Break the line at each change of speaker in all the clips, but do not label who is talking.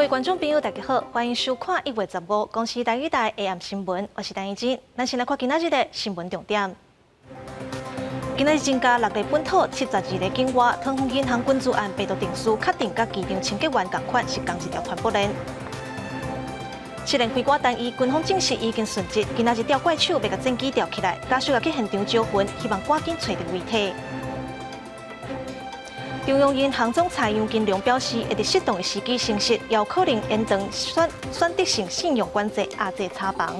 位观众朋友，大家好，欢迎收看1月15公视台语台 AM 新闻，我是陈怡真。咱先来看今仔日的新闻重点。今仔日增加6例本土，72例境外。桃园银行军资案被告定书，确定甲机场清洁员同款是同一条团伙链。7连开挂单一，军方证实已经顺捷。今仔日吊怪手要甲战机吊起来，家属也去现场招魂，希望赶紧找到遗体。中央银行总裁杨金龙表示，会在适当的时机行使，也有可能延长选择性信用管制压制查房。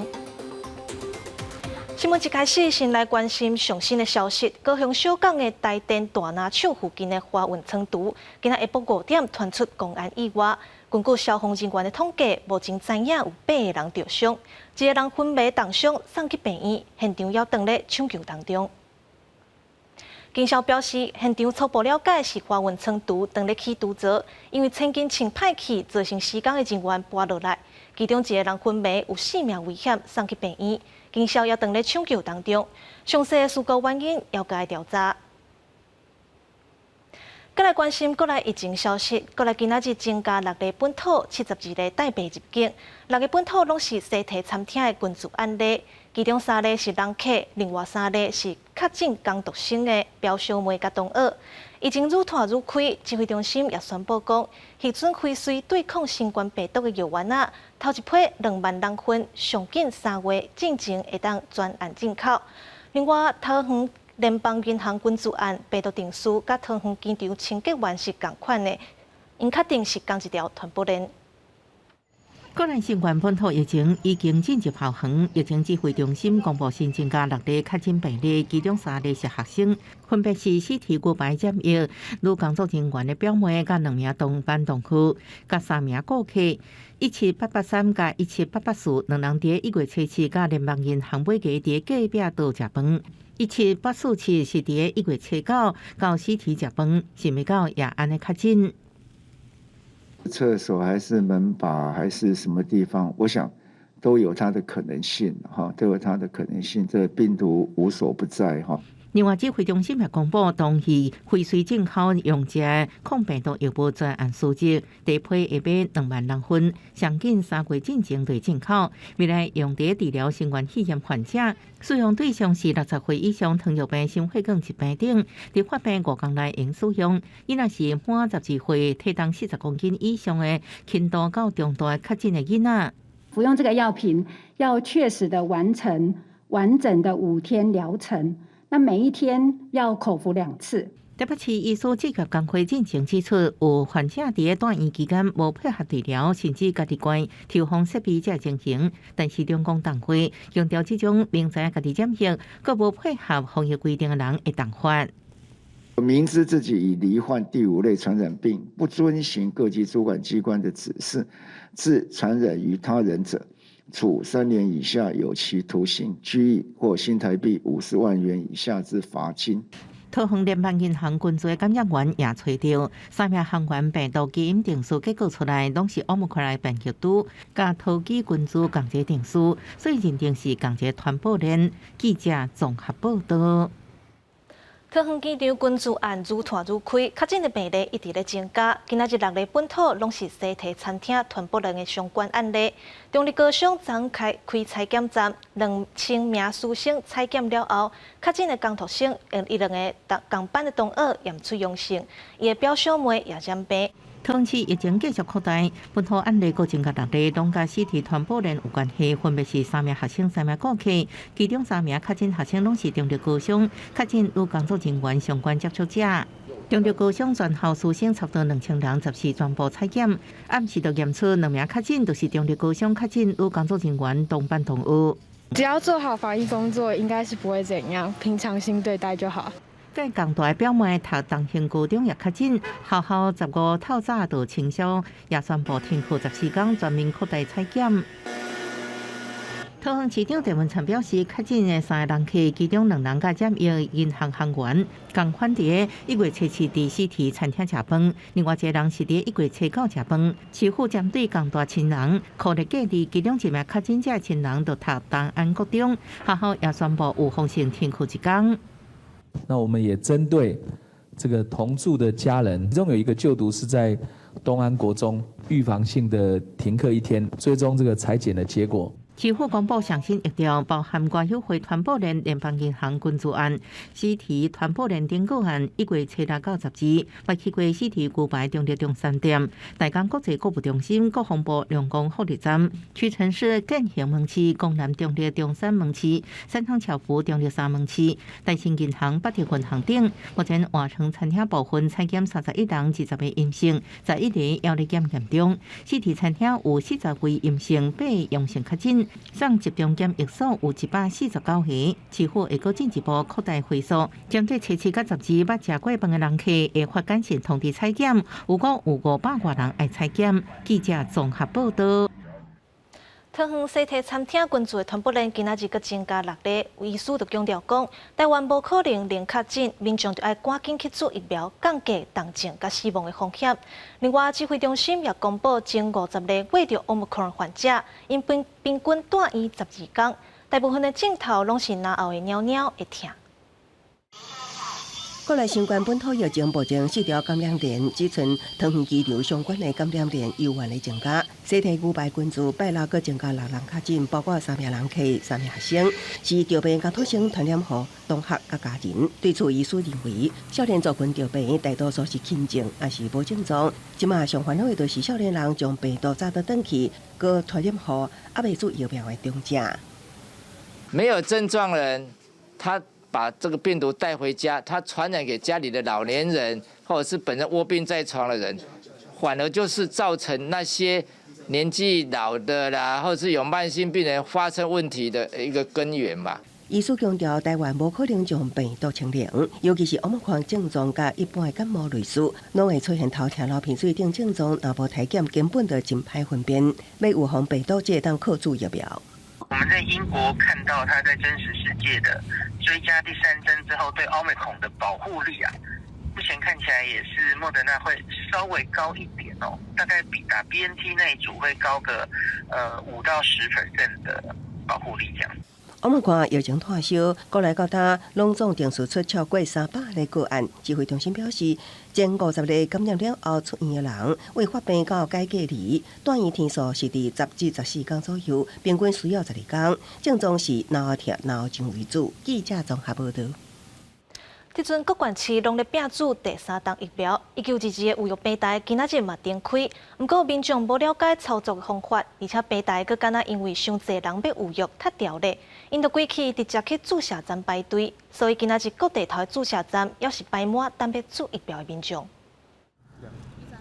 新闻一开始，先来关心上新的消息。高雄小港的台电大拿厂附近的花运仓图，今仔下晡5点传出公安意外。根据消防人员的统计，目前知影有8个人受伤，一个人昏迷重伤，送去病院，现场还正在抢救当中。警消表示，现场初步了解是花运仓图当咧起堵槽，因为千斤称歹去，造成施工的人员跌落来，其中一个人昏迷，有性命危险，送去病院。警消也正咧抢救当中，详细的事故原因要加调查。再来关心国内疫情消息，国内今仔日增加6例本土，72例带病入境，6个本土拢是西提餐厅的群聚案例，其中3例是人客，另外3例是确诊工读生的表小妹甲同学。疫情愈拖愈开，指挥中心也宣布讲，迄阵辉瑞对抗新冠病毒的药丸啊，头一批2万人份，上紧3月进前会当专案进口。另外，桃园联邦银行军资案被告定书，甲桃园机场清洁员是同款的，因确定是同一条团伙链。
国内新冠本土疫情已经进入后航，疫情指挥中心公布新增加6例确诊病例，其中3例是学生，分别是4体骨牌检疫女工作人员的表妹，甲2名同班同学，甲3名顾客。17883甲17884两人伫1月7日甲联邦银行买鸡伫隔壁桌食饭。17847是伫1月7到4体食饭，是未到也安尼确诊。
厕所还是门把还是什么地方，我想都有它的可能性，都有它的可能性。这病毒无所不在，
另外，指挥中心也公布，同期辉瑞进口用这抗病毒药物专案数值，第一批会买2万人份，上紧3月进前对进口，未来用在治疗新冠肺炎患者，使用对象是60岁以上糖尿病、心血管疾病等，伫发病5天内用使用。伊若是满12岁、体重40公斤以上的轻度到中度确诊的囡仔，
服用这个药品要确实的完成完整的5天疗程。那每一天要口服2次。
台北市医师职业工会进行指出，有患者伫住院期间无配合治疗，甚至家己关抽风设备才进行。但是中共党会强调，这种明知家己染疫，佮无配合防疫规定的人会当罚。
明知自己已罹患第5类传染病，不遵循各级主管机关的指示，致传染于他人者，处3年以下有期徒刑、拘役或新台币50万元以下之罚金。
桃园联邦银行群聚感染源也找到3名航员病毒基因定序结果出来，拢是奥密克戎变异株，甲桃机群聚共一定序，所以认定是共一团伙链。记者综合报道。
桃园机场群聚案愈拖愈开，确诊的病例一直在增加。今仔日6例本土拢是西提餐厅团伙链的相关案例。中立高雄昨开采检站，2000名师生采检了后，确诊的工读生，伊2个同班的同学验出阳性，伊的表小妹也染病。
桃园市疫情继续扩大，本土案例各增加6例，拢甲4体团伙链有关系，分别是3名学生、3名顾客，其中3名确诊学生拢是中立高雄确诊与工作人员相关接触者。中立高雄全校师生差不多2000人，14全部采检，暗时就验出2名确诊，就是中立高雄确诊与工作人员同班同学。
只要做好防疫工作，应该是不会怎样，平常心对待就好。
介共大表妹读东兴高中也确诊，学校15透早就清消，也宣布停课14天，全面扩大采检。桃园市长郑文灿表示，确诊的3个人客，其中2人甲染疫银行行员，共款伫1月7日伫4体餐厅食饭，另外1个人是伫1月7号食饭。市府针对共大亲人，酷日假日，其中1名确诊者亲人就读东安国中，学校也宣布有风险停课1天。
那我们也针对这个同住的家人，其中有一个就读是在东安国中预防性的停课1天，最终这个采检的结果。
市府公布上新疫调，包含外友会团保联联邦银行捐助案、西提团保联订购案，1月7日到10日，会去过西提牛排中立中3店、大港国际购物中心、国防部两公福利站、屈臣氏建行门市、江南中立中山门市、三塘侨福中立3门市、大新银行北铁分行等。目前换成餐厅部分采检31人20个阴性，11例要力检验中。西提餐厅有40位阴性，8个阳性确诊。上集中检疫所有149个，市府会阁进一步扩大会所，针对初7到10日捌食过饭的人客，会发简讯通知采检。如果有500多人爱采检，记者综合报道。
桃园西提餐厅捐助的团保联今仔日阁增加6例，医师就强调讲，台湾无可能零确诊，民众就要赶紧去做疫苗，降低重症甲死亡的风险。另外，指挥中心也公布前50例遇到 Omicron 患者，因平均住院12天，大部分的症头拢是脑后的尿尿会痛。
国内新冠本土疫情目前4条感染链，只剩桃园机场相关的感染链有限的增加。西提牛排捐助拜六阁增加6人确诊，包括3名人客、3名学生，是调病甲土生传染户、同学甲家人。对此，医师认为，少年族群调病大多数是轻症，也是无症状。即马上烦恼的就是少年人将病毒早倒转去，搁传染户还未做疫苗的重症。
没有症状的人，他把这个病毒带回家，他传染给家里的老年人，或者是本身卧病在床的人，反而就是造成那些年纪老的啦，或者是有慢性病人发生问题的一个根源吧。
医师强调，台湾无可能将病毒清零，尤其是Omicron症状甲一般的感冒类似，拢会出现头痛、流鼻水等症状，若无体检根本就真歹分辨。要预防病毒，才当靠注疫苗。
我们在英国看到它在真实世界的追加第3针之后对奥密克戎的保护力啊，目前看起来也是莫德纳会稍微高一点哦，大概比打 BNT 那一组会高个5到10% 的保护力这样。
Omicron疫情退烧，国内各大拢总定数出超过300例个案。指挥中心表示，前50例感染了后出院的人，为发病到解隔离，住院天数是伫10至14天左右，平均需要12天。症状是脑后痛、脑后肿为主。记者综合报道。
这阵各县市拢咧拼注第3档疫苗，1922的有药平台今仔日嘛展开，不过民众无了解操作的方法，而且平台佫敢若因为伤侪人要有药，太掉咧，因就规气直接去注射站排队，所以今仔日各地头的注射站也是排满等要注疫苗的民众。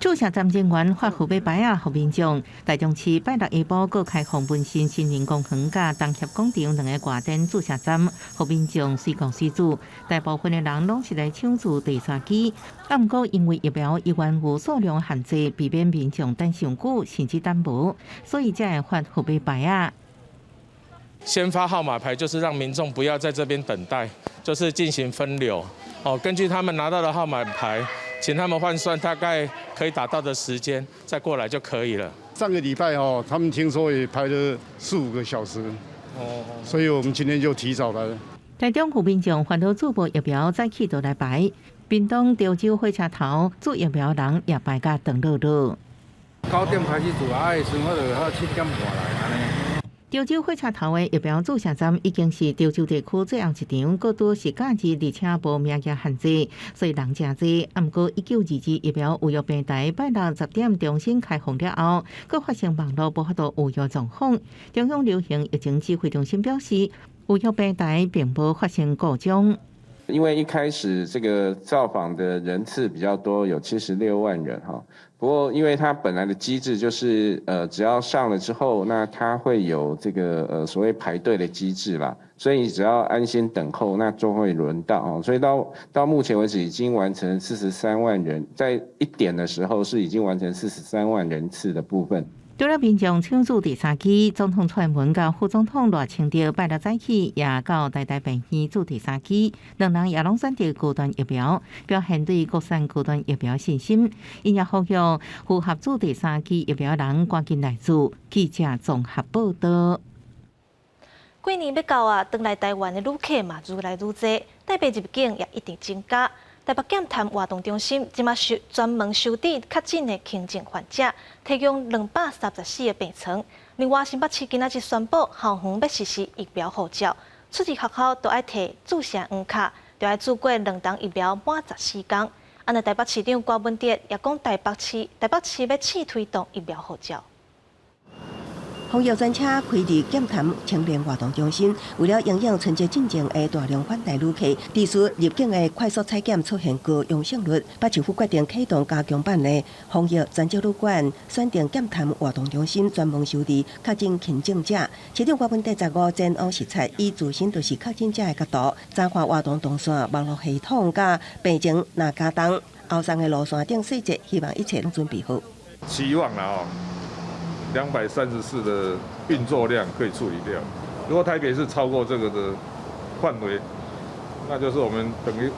注射站人员发号码牌啊，互民众。台中市拜六下晡各开放本新新民公园甲东协广场2个外展注射站，互民众随讲随注。大部分的人拢是来抢注第3剂，不过因为疫苗依然有数量限制，避免民众等上久甚至等无，所以才会发号码牌啊。
先发号码牌就是让民众不要在这边等待，就是进行分流。根据他们拿到的号码牌，请他们换算大概可以打到的时间，再过来就可以了。
上个礼拜他们听说也排了4、5个小时，所以我们今天就提早来了。
台中有民众烦恼注无疫苗，早起就来排。屏东潮州火车头注疫苗人也排甲长乐乐。
9点开始注啊，的时阵我就好7点半来安尼。
潮州火车头的疫苗注射站已经是潮州地区最后一场，各都是假日，而且无名额限制，所以人真多。不过1922疫苗有药平台拜六10点重新开放了后，佫发生网络无法度有药状况。中央流行疫情指挥中心表示，有药平台并无发生故障。
因为一开始这个造访的人次比较多，有76万人哈。不过因为它本来的机制就是只要上了之后，那它会有这个所谓排队的机制啦，所以只要安心等候，那就会轮到哦。所以到目前为止已经完成43万人，在1点的时候是已经完成43万人次的部分。
除了民众抢注第3剂，总统蔡英文甲副总统赖清德拜六早起也到台大病院注第3剂，两人也拢选择高端疫苗，表现对国产高端疫苗信心。因也呼吁符合注第3剂疫苗人赶紧来注。记者综合报道。
过年要到啊，返来台湾的旅客嘛愈来愈多，台北入境也一直增加。台北检谈活动中心即马专门收治确诊的轻症患者，提供234个病床。另外，新北市今仔日宣布，校园要实施疫苗护照，出入学校都要摕注射黄卡，就要做过2档疫苗满14天。安尼，台北市长郭文哲也讲，台北市要试推动疫苗护照。
防疫专车开伫检谈青年活动中心，为了迎应春节进前的大量返台旅客，地区入境的快速采检出现高阳性率。北市府决定启动加强版的防疫专接旅馆，选定检谈活动中心专门收治确诊轻症者。市长郭文哲15前往视察，以自身就是确诊者的角度，查看活动动线、网络系统甲病情哪加重，后送的路线等细节，希望一切拢准备好。
期望啦234的运作量可以处理掉。如果台北市超过这个的范围，那就是我们等于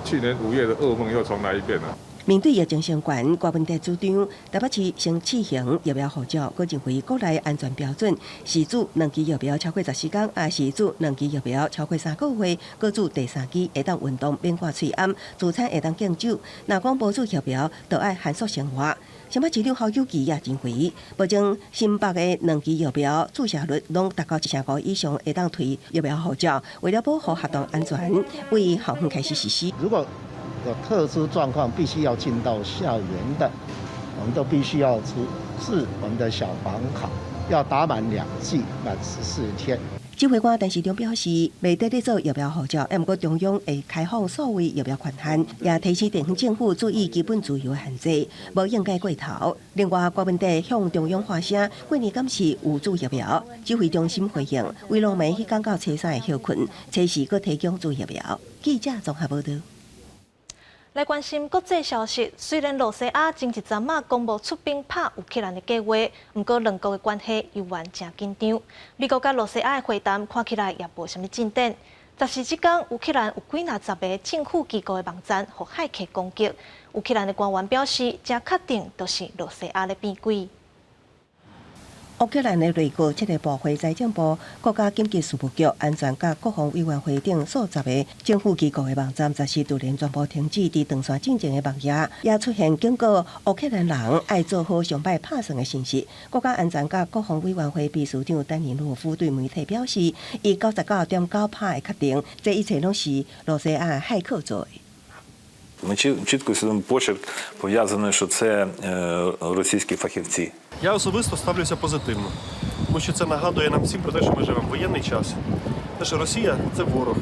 去年5月的噩梦又重来一遍了。
面对疫情相关，郭文哲主张台北市先试行疫苗护照，佮认为国内安全标准，是主2期疫苗超过14天，也是主2期疫苗超过3个月，佮主第3期会当运动免挂喙暗，自产会当敬酒。若讲无主疫苗，就要限缩生活。新北市长侯友宜也认为，保证新北的2期疫苗注射率拢达到1.5%以上，会当推疫苗护照。为了保护学童安全，为校园开始实施。
如果有特殊状况必须要进到校园的，我们都必须要出示我们的小黄卡，要打满2剂，满14天。
指挥官陈时中表示，未得咧做疫苗护照，不过中央会开放所谓疫苗权限，也提醒地方政府注意基本自由的限制，无应该过头。另外，郭文哲向中央发声，过年敢是有注疫苗，指挥中心回应，为农民去讲到初3的休困，初4搁提供注疫苗。记者综合报道。
来关心国际消息，虽然罗西亚前一阵仔公布出兵拍乌克兰的计划，不过两国的关系依然真紧张。美国甲罗西亚的会谈看起来也无什么进展。14日间，乌克兰有几若10个政府机构的网站互骇客攻击。乌克兰的官员表示，真确定都是罗西亚的变鬼。
乌克兰的内阁设立部会、财政部、国家紧急事务局、安全甲国防委员会等数10个政府机构的网站，14突然全部停止伫长线进前的网页，也出现警告乌克兰人爱做好上摆拍算的信息。国家安全甲国防委员会秘书长丹尼洛夫对媒体表示，以99.9%的确定，这一切拢是罗西亚的骇客做的。
Ми чітко свідомий почерк пов'язаний, що це російські фахівці.
Я особисто ставлюся позитивно, тому що це нагадує нам всім про те, що ми живемо в воєнний час. Те, що Росія – це ворог.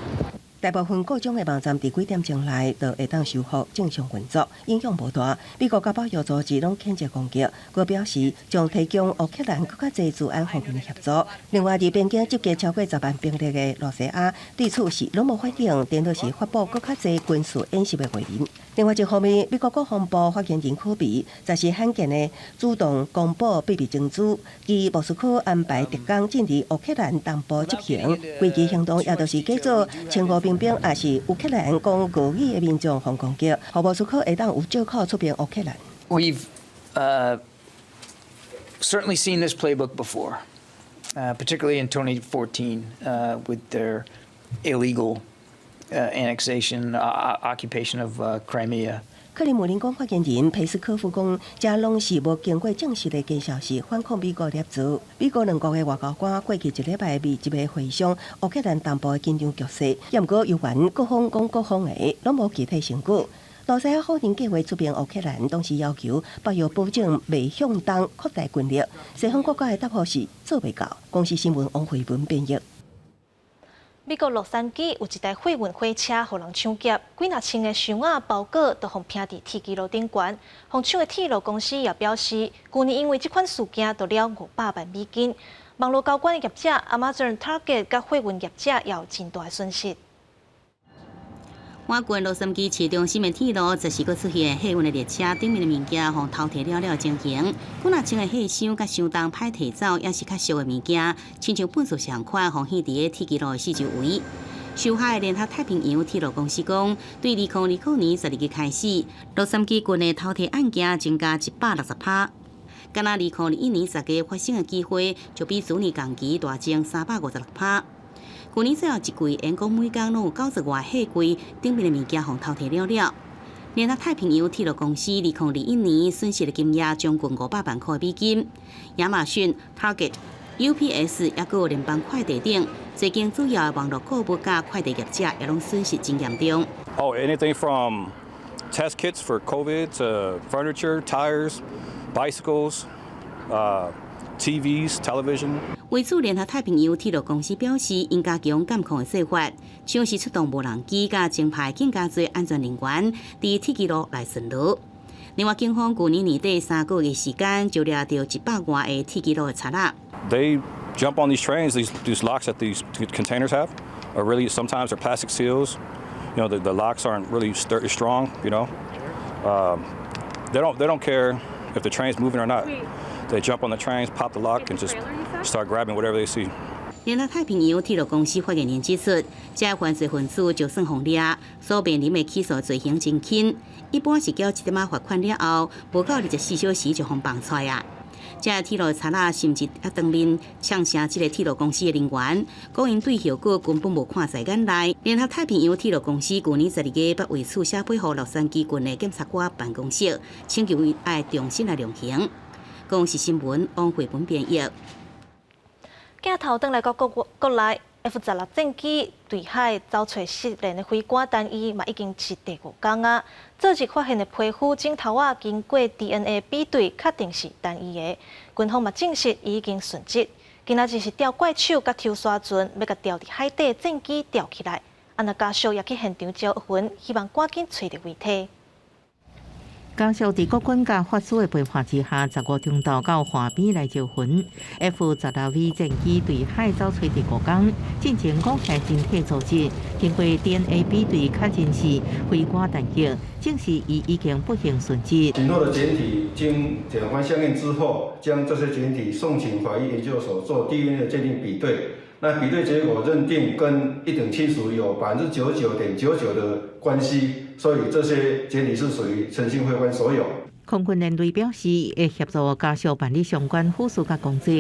大部分各种的网站伫几点钟内都会当修复正常运作，影响无大。美国甲保育组织拢谴责攻击，佮表示将提供乌克兰更加侪治安方面的协助。另外，伫边境集结超过10万兵力的罗西亚，对此是拢无反应，顶多是发布更加侪军事演习的画面。另外一方面，美国国防部发言人科比则是罕见的主动公布秘密证据，以莫斯科安排特工进入乌克兰东部执行，规期行动也都是假做千5兵也是乌克兰讲俄语的民众互攻击，互莫斯科会当有借口出兵乌克兰。
We've certainly seen this playbook before, particularly in 2014 with their illegal annexation, occupation of Crimea.
克里姆林宫发言人佩斯科夫讲，这拢是无经过证实的假消息，反抗美国捏造。美国两国的外交官过去1礼拜密集的会商乌克兰东部的紧张局势，也毋过有关各方讲各方的，拢无具体成果。罗西亚否认计划出兵乌克兰，当时要求北约保证未向东扩大军力。西方国家的答复是做未到。公司新闻王慧文编译。
美国洛杉矶有一台货运火车互人抢劫，几若千个箱仔包裹都互拼伫铁轨路顶悬。互抢的铁路公司也表示，去年因为这款事件得了500万美金。网络交管的业者 Amazon、Target 甲货运业者也有真大的损失。
我国洛杉矶市中心的铁路14个出现货运的列车顶面的物件，互偷摕了情形。几若千个货箱甲箱重歹摕走，也是较俗的物件，亲像本数上款，互弃伫个铁轨路的四周围。受害的联合太平洋铁路公司讲，对2020年12月开始，洛杉矶郡的偷摕案件增加160%。敢若2021年10月发生的机会，就比去年同期大增356%。去年最后一季，员工每工拢有90外货柜顶面的物件互偷摕了了。联合太平洋铁路公司2021年损失的金额将近500万块美金。亚马逊、Target、UPS 也佮有联邦快递等，最近主要的网络购物甲快递业者也拢损失真严重。
Oh, anything from test kits for COVID to furniture, tires, bicycles, TVs, television.
为此，联合太平洋铁路公司表示，应加强监控的做法，像是出动无人机，甲增派更加多安全人员伫铁轨路来巡逻。另外，警方去年年底3个月时间，就抓到100外个铁轨路的贼仔。
They jump on these trains. These locks that these containers have are really sometimes they're plastic seals. You know, the locks aren't really strong. You know, they don't care if the train's moving or not. They jump on the trains, pop the lock, and just start grabbing whatever they see.
联合太平洋铁路公司发言人指出，这犯罪分子就算互抓，所面临的起诉罪行真轻，一般是缴1点仔罚款了后，无到24小时就互放出啊。这铁路贼仔甚至当面呛声这个铁路公司的人员，讲因对效果根本无看在眼内。联合太平洋铁路公司去年12月8为此写配予洛杉矶郡的检察官办公室，请求伊爱重新来量刑。公视新闻王慧文编译。镜头转来到国内 ，F-16战机对海找找失联的飞官单衣，嘛已经是第5天啊。昨日发现的皮肤镜头啊，经过 DNA 比对，确定是单衣的。军方嘛证实已经殉职。今仔日是吊怪手甲抽沙船，要甲吊伫海底战机吊起来。安那家属也去现场招魂，希望赶紧找到遗体。
家属伫国军甲法师的陪伴之下，15中昼到河边来招魂。F-16V 战机对海走找第5天，进行公开身体组织，经过 DNA 比对，确认是飞官弹药，证实伊已经不幸殉职。
紧落的检体经检方相验之后，将这些检体送请法医研究所做 DNA 的鉴定比对。那比对结果认定跟一等亲属有99.99%的关系，所以这些检体是属于陈姓飞官所有。
空军连队表示，会协助家属办理相关手续甲工作。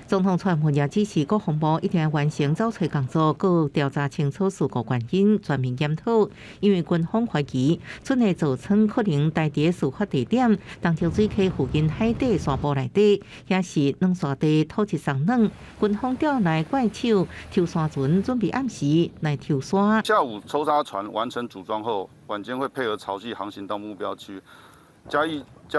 总统蔡英文也指示国防部一定要完成找找工作，佮调查清楚事故原因，全面检讨。因为军方怀疑村内造成可能在地事发地点东潮水溪附近海底沙坡内底，也是软沙地土质松软。军方调来怪手抽沙船，准备暗时来抽沙。
下午抽沙船完成组装后，晚间会配合潮汐航行到目标区。嘉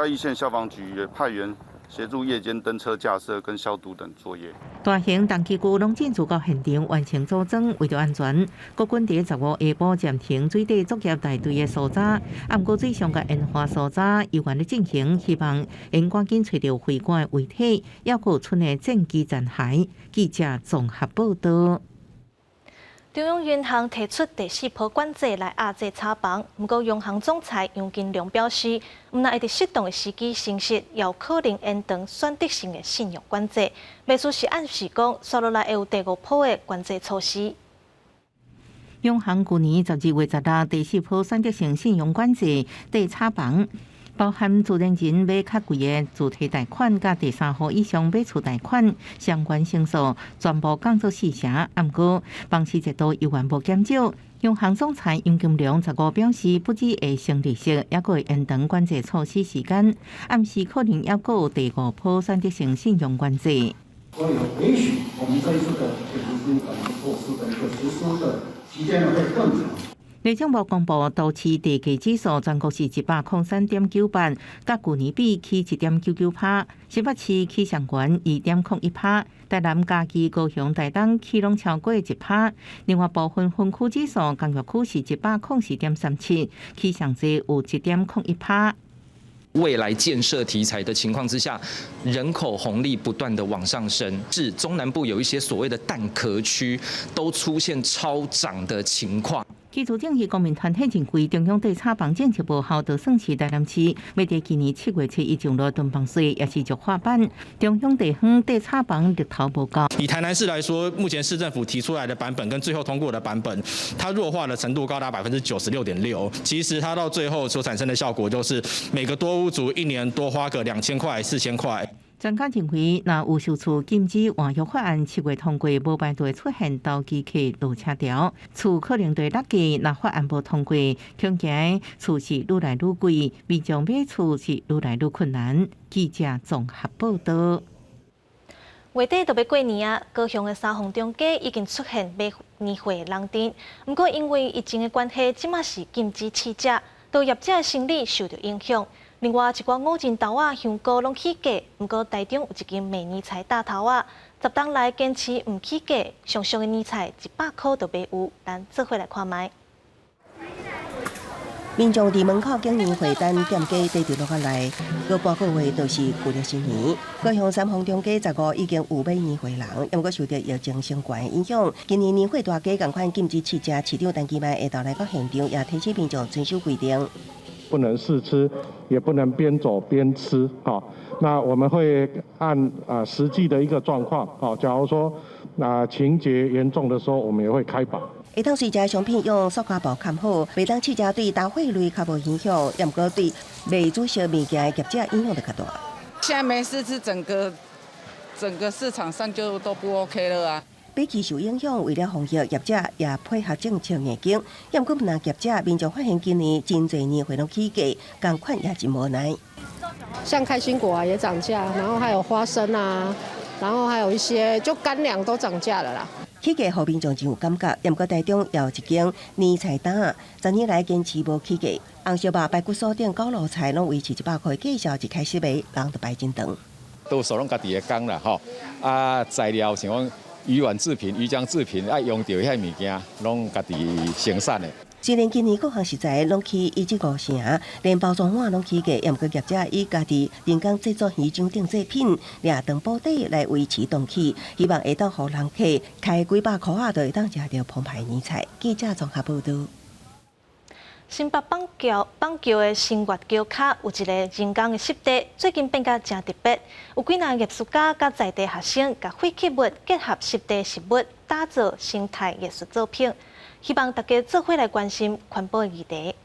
义县消防局也派员协助夜间登车架设跟消毒等作业。
大型重机具拢进驻到现场完成组装，为着安全，国军伫15下晡暂停水底作业大队的搜查，暗过水上甲烟花搜查依然咧进行，希望能赶紧找到飞官的遗体，还有村的战机残骸。记者综合报道。
中央银行提出第4波管制来压制炒房，不过央行总裁杨金龙表示，毋但会伫适当的时机行使，也有可能延长选择性的信用管制。秘书是暗示讲，接落来会有第5波的管制措施。
央行去年12月16日第4波选择性信用管制对炒房。包含自然人买较贵的主体贷款，甲第3户以上买厝贷款相关成数全部降做4成。不过，房市制度依然无减少。央行总裁杨金龙15表示，不止会升利息，也会延长管制措施时间，暗示可能还有第5波选择性信用管制。
所以也许我们这一次的紧急管制措施的一个实施的期间会更长。
内政部公布，都市地价指数全国是103.98，甲去年比起1.99%。新北市起上悬2.01%，台南、嘉义、高雄、台东起拢超过1%。另外部分分区指数，工业区是104.37，起上济有1.01%。
未来建设题材的情况之下，人口红利不断的往上升，是中南部有一些所谓的蛋壳区都出现超涨的情况。
基础政治公民团体认为，中央对炒房政策无效，就算是台南市要在今年7月7日上路囤房税，也是弱化版。中央地方对炒房力头无够。
以台南市来说，目前市政府提出来的版本跟最后通过的版本，它弱化的程度高达96.6%。其实它到最后所产生的效果，就是每个多屋族1年多花个2000块、4000块。
专家认为，若有受处禁止换约法案7月通过，无排除出现投机客落车条，厝可能对落价。若法案无通过，恐惊厝是愈来愈贵，民众买厝是愈来愈困难。记者综合报道。
月底就要过年啊，高雄的三凤中街已经出现买年货的人阵，不过因为疫情的关系，即马是禁止试食，导业者的生意受到影响。另外，一寡五仁豆仔、香菇拢起价，不过台中有一间卖年菜大头仔，10档来坚持唔起价，上俗的年菜100块就卖有，咱做伙来看卖。
民众伫门口经年会等店家地伫落下来，过半个月就是过了新年。高雄三凤中街15已经有买年会人，不过受到疫情相关的影响，今年年会大街同款禁止试食，市长陈其迈下昼来到现场，也提醒民众遵守规定。
不能试吃，也不能边走边吃。好，那我们会按实际的一个状况，好，假如说情节严重的时候，我们也会开罚。
会当试食的商品用塑胶布盖好，袂当试食对消费类较无影响，也毋过对卖主销物件的业者影响就较大。
现在没试吃，整个市场上就都不 OK 了啊。
比起受影响，为了防疫，业者也配合政策眼镜。也毋过，不但业者，民众发现今年真侪年会拢起价，同款也真无奈。
像开心果啊也涨价，然后还有花生啊，然后还有一些就干粮都涨价了啦。
起价互民众真有感觉，也毋过台中也有一间年菜摊啊，10年来坚持无起价。红烧肉、排骨酥等高炉菜拢维持100块，介绍一开始卖，人就排真长。
多数拢家己的工啦，吼材料像讲。鱼丸制品、鱼浆制品，爱用到遐物件，拢家己生产的。
虽然今年各项食材拢起1.5成，连包装碗拢起价，也毋过业者以家己人工制作鱼浆等制品，掠长保底来维持档期，希望会当互人客开几百块就会当食到澎湃年菜。记者综合报道。
新北板桥的新月桥卡有一个人工的湿地，最近变甲真特别，有几名艺术家甲在地学生，甲废弃物结合湿地实物，打造生态艺术作品。希望大家做伙来关心环保议题。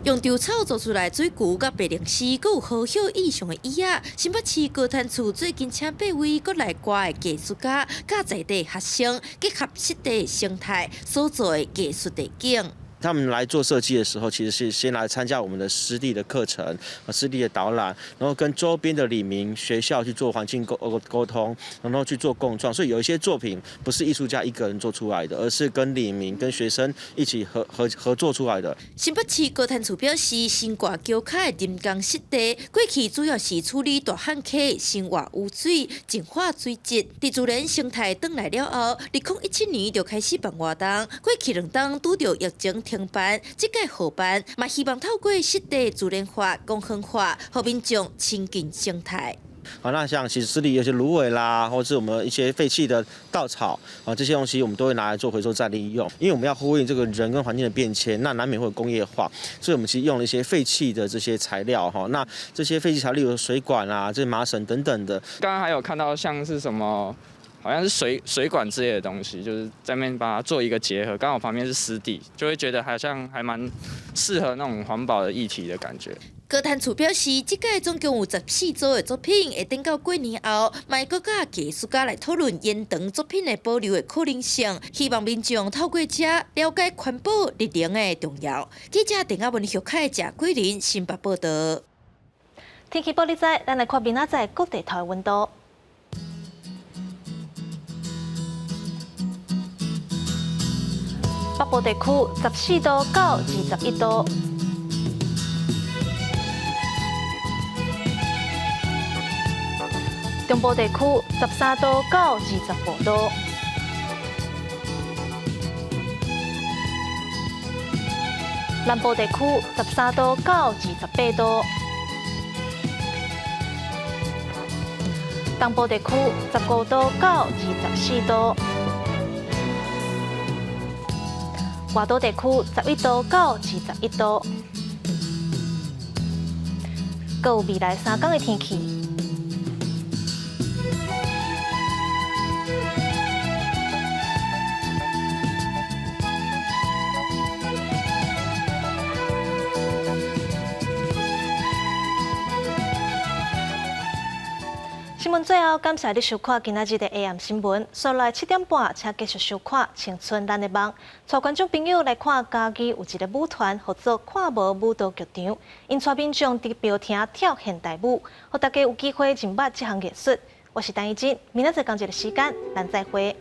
用稻草做出来水壶、甲白灵丝，阁有好休意象的椅仔。新北市高潭厝最近请8位国内外的艺术家，甲在地学生结合湿地生态所做的艺术地景。
他们来做设计的时候，其实是先来参加我们的湿地的课程、湿地的导览，然后跟周边的里民学校去做环境沟通，然后去做共创。所以有一些作品不是艺术家一个人做出来的，而是跟里民、跟学生一起合作出来的。
新北市高潭厝表示，新挂桥卡的人工湿地，过去主要是处理大汉溪生活污水、净化水质。伫自然生态转来了后，2017年就开始办活动，过去2档拄着疫情停办，这届复办，嘛希望透过湿地自然化、公园化，让民众亲近生态。
好，那像其实湿地有些芦苇啦，或者是我们一些废弃的稻草啊，这些东西我们都会拿来做回收再利用。因为我们要呼应这个人跟环境的变迁，那难免会有工业化，所以我们其实用了一些废弃的这些材料哈。那这些废弃材料有水管啊、这些麻绳等等的。
刚刚还有看到像是什么。好像是水管之类的东西，就是在那边把它做一个结合，刚好旁边是湿地，就会觉得好像还蛮适合那种环保的议题的感觉。
高潭厝表示，这届总共有14组的作品，会等到过年后，卖阁甲艺术家来讨论延长作品的保留的可能性，希望民众透过这了解环保力量的重要。记者电话文学凯谢桂林新北报道。
天气报你知，咱来看明仔载各地头的温度。北部地区14度到21度，中部地区13度到25度，南部地区13度到28度，东部地区15度到24度。外岛地区11度到21度，阁有未来3天的天气。新闻最后，感谢你收看今仔日的 AM 新闻。所来7点半，请继续收看《青春咱的梦》，带观众朋友来看家己有一个舞团合作看无舞蹈剧场，因带民众伫庙厅跳现代舞，让大家有机会认捌这项艺术。我是陈怡静，明仔载同一个时间，咱再会。